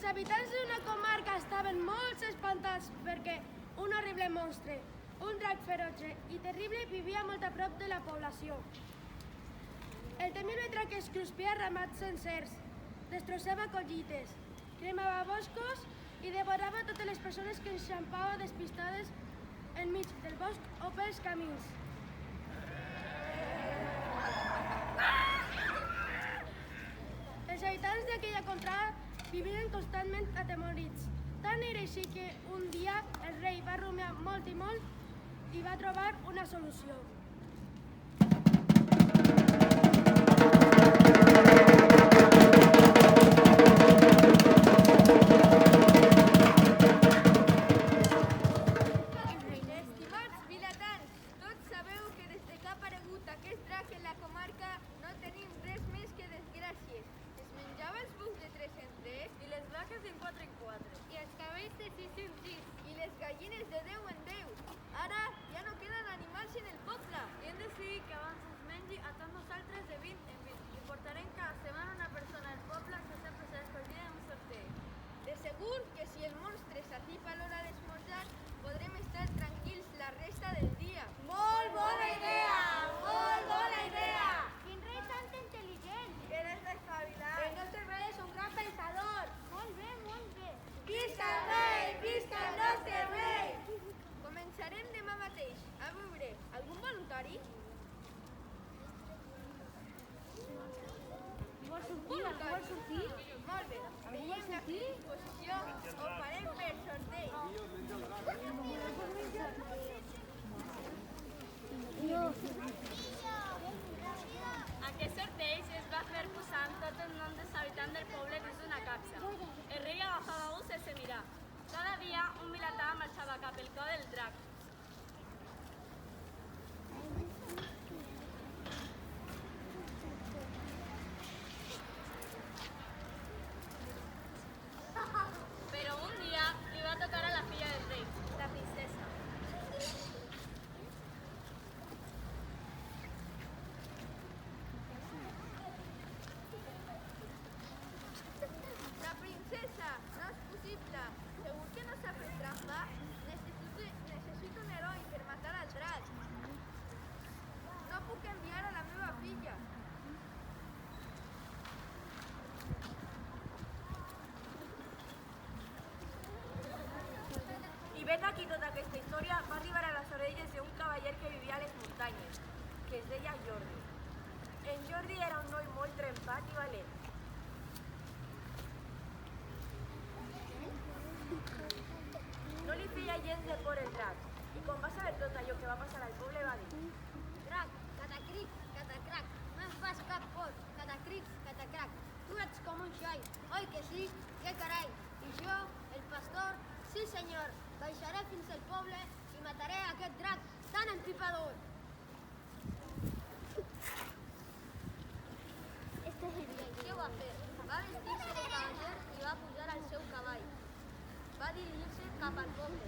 habitants d'una comarca estaven molt espantats perquè un horrible monstre, un drac ferotge i terrible, vivia molt a prop de la població. El temible drac es cruspia ramats sencers, destrossava collites, cremava boscos i devorava totes les persones que enxampava despistades enmig del bosc o pels camins. Els habitants d'aquella contrada vivien constantment atemorits. Tant era així que un dia el rei va rumiar molt i molt i va trobar una solució. Estimats vilatans, tots sabeu que des que ha aparegut aquest drac en la comarca no tenim res més que desgràcies. Es menjava els bous de 3 en 3 i les vaques de 4 en 4. i els cabells de 6 en 6 i les gallines de 10 en 10. Ara ja no queden animals en el poble. I hem decidit que abans es mengi a tots nosaltres de 20 en 20 i portarem cada setmana una persona del poble que sempre serà escollida en un sorteig. De segur que si el monstre s'atipa a l'hora d'esmorzar, podrem estar tranquils la resta del dia. Molt bona idea! Molt bona idea! Quin rei tan intel·ligent! Eres l'espavilat! El nostre rei és un gran pensador! Molt bé, molt bé! Visca el rei! Visca el nostre rei! Començarem demà mateix. A veure, algun voluntari? Vol sortir? Molt bé. Veiem la predisposició, ho farem per sorteig. Aquest sorteig es va fer posant tot el nom dels habitants del poble dins d'una capsa. El rei agafava un sense mirar. Cada dia un vilatà marxava cap al cau del drac. Però un dia li va tocar a la filla del rei, la princesa. La princesa, no és possible. Segur que no s'ha fet trampa? Necessito un heroi per matar al drac. No puc enviar a la meva filla. I vet aquí tota aquesta història va arribar a les orelles d'un cavaller que vivia a les muntanyes, que es deia Jordi. En Jordi era un noi molt trempat i valent. No li feia gens de por el drac, i quan va saber tot allò que va passar al poble va dir: Drac, catacric, catacrac, no em fas cap por, catacric, catacrac. Tu ets com un xai, oi que sí? Que carai! I jo, el pastor, sí senyor, baixaré fins al poble i mataré aquest drac tan empipador. Què va fer? Va vestir-se de cavaller i va pujar al seu cavall. Va dirigir-se cap al poble.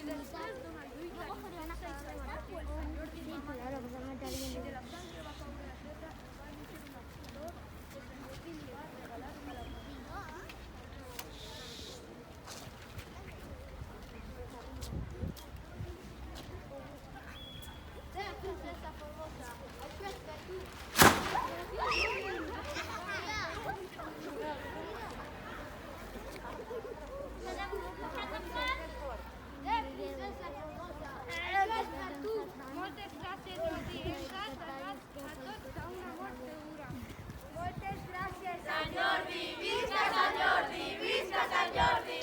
després d'una lluita intensa i salvatge, el Sant Jordi va matar i de la sang que va caure a terra va néixer una flor que Sant Jordi li va regalar a la Princesa Formosa, això és per tu. Princesa Formosa, això és per tu. Moltes gràcies, Jordi. Ens has salvat a tots a una mort segura. Moltes gràcies, Sant Jordi! Visca Sant Jordi! Visca Sant Jordi!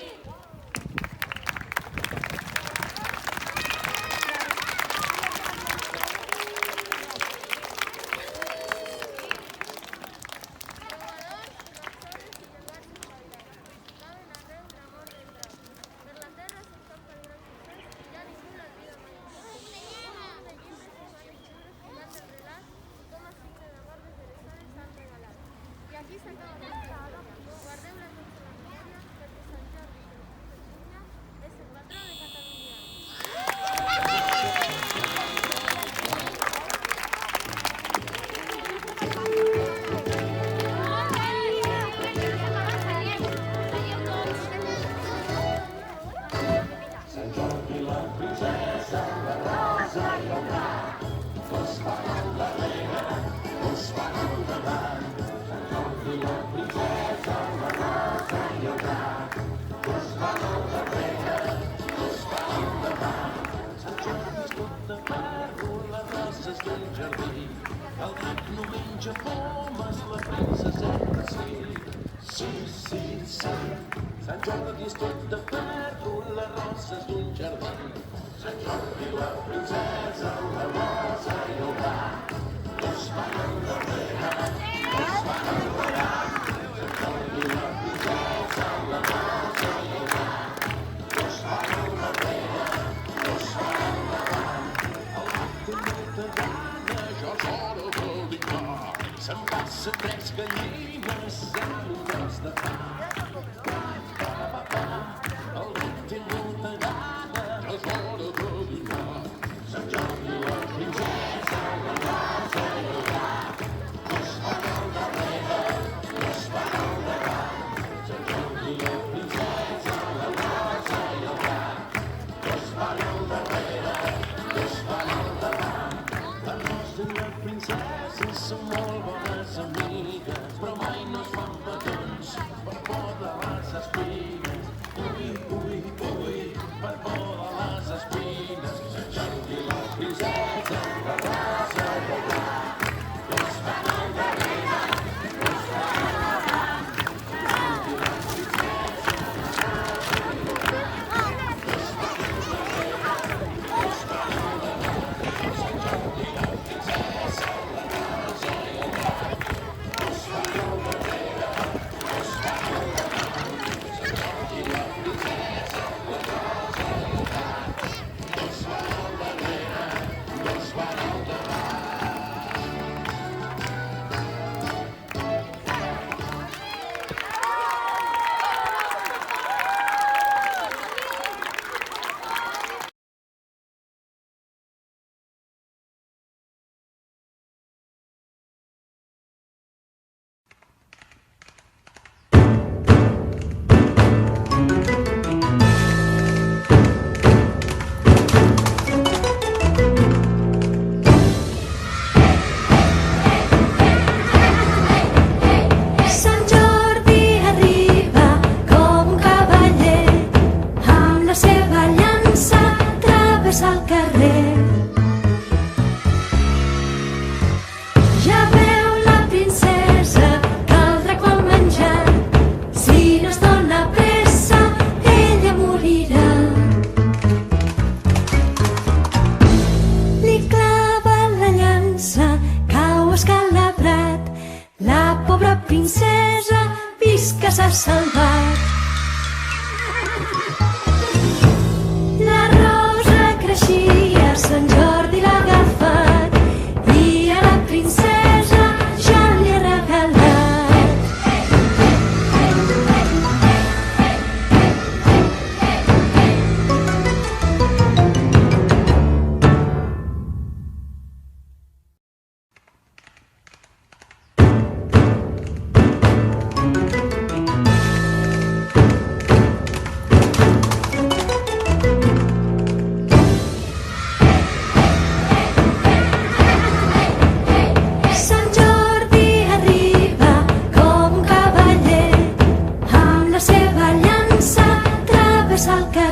Aquí s'acaba la història. Guardeu la nostra memòria perquè Sant Jordi és el patró de Catalunya. Sant Jordi, la princesa, la rosa i el gat, dos van al darrere, dos van al davant. Sant Jordi, la princesa, la rosa i el gat, dos van al darrere, dos van al davant. Sant Jordi és tot de ferro, les roses del jardí, el drac no menja pomes, la princeseta sí. Sí, sí, sí. Sant Jordi és tot de ferro, les roses d'un jardí. Sant Jordi, la princesa, la rosa i el gat, dos van al darrere, dos van al davant. Sant Jordi, la princesa, la rosa i el gat, dos van al darrere, dos van al davant. El gat té molta gana, ja és hora de dinar. S'empassa 3 gallines amb un tros de pa. El gat té molta gana, ja és hora de dinar. Sant Jordi, la princesa, la rosa i el gat, dos van al darrere,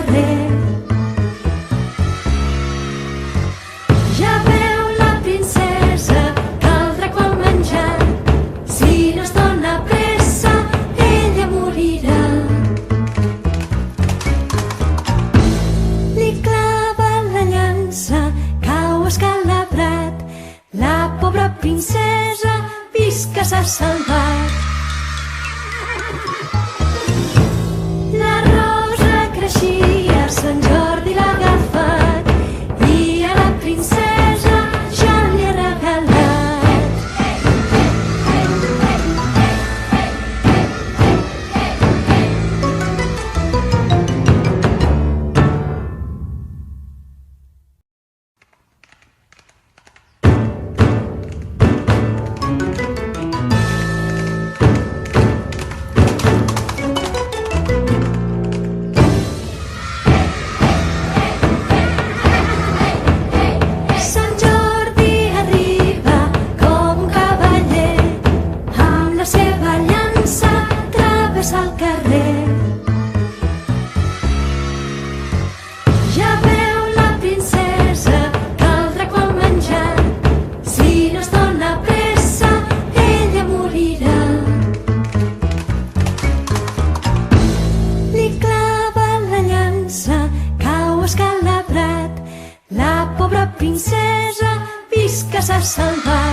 carrer. Ja veu la princesa que el drac vol menjar. Si no es dona pressa, ella morirà. Li clava la llança, cau escalabrat. La pobra princesa vist que s'ha salvat. La rosa creixia, Sant Jordi l'ha agafat i a la princesa ja li ha regalat. Sant Jordi arriba com un cavaller, amb la seva llança travessa el carrer. Ja veu la princesa que el drac vol menjar. Si no es dona pressa, ella morirà. Li clava la llança, cau escalabrat. La pobra princesa vist que s'ha salvat.